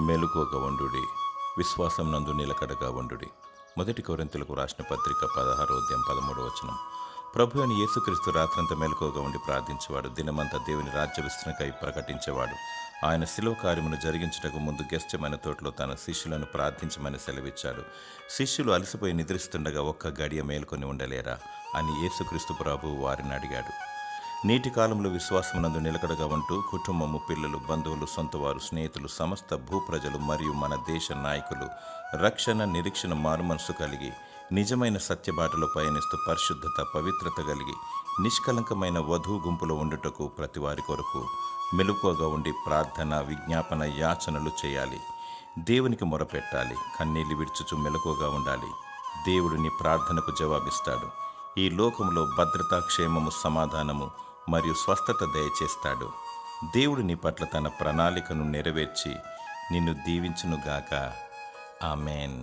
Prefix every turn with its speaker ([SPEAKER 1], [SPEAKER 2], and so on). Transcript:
[SPEAKER 1] మెలకువగా ఉండుడి, విశ్వాసం నందు నిలకడగా ఉండుడి. 1 కొరింథీయులకు రాసిన పత్రిక 16 అధ్యాయం 13 ప్రభు అని యేసుక్రీస్తు రాత్రంతా మెలకువగా ఉండి ప్రార్థించేవాడు. దినమంతా దేవుని రాజ్య విస్తరణకై ప్రకటించేవాడు. ఆయన శిలువ కార్యమును జరిగించుటకు ముందు గెత్సేమనే తోటలో తన శిష్యులను ప్రార్థించమని సెలవిచ్చాడు. శిష్యులు అలసిపోయి నిద్రిస్తుండగా ఒక్క గడియ మేల్కొని ఉండలేరా అని యేసుక్రీస్తు ప్రభువు వారిని అడిగాడు. నేటి కాలంలో విశ్వాసమునందు నిలకడగా ఉంటూ కుటుంబము, పిల్లలు, బంధువులు, సొంతవారు, స్నేహితులు, సమస్త భూప్రజలు మరియు మన దేశ నాయకులు రక్షణ, నిరీక్షణ, మారుమనసు కలిగి నిజమైన సత్యబాటలో పయనిస్తూ పరిశుద్ధత, పవిత్రత కలిగి నిష్కలంకమైన వధువు గుంపులో ఉండుటకు ప్రతి వారి కొరకు మెలకువగా ఉండి ప్రార్థన, విజ్ఞాపన, యాచనలు చేయాలి. దేవునికి మొరపెట్టాలి. కన్నీళ్లు విడుచుచు మెలకువగా ఉండాలి. దేవుడు నీ ప్రార్థనకు జవాబిస్తాడు. ఈ లోకంలో భద్రత, క్షేమము, సమాధానము మరియు స్వస్థత దయచేస్తాడు. దేవుడు నీ పట్ల తన ప్రణాళికను నెరవేర్చి నిన్ను దీవించునుగాక. ఆమేన్.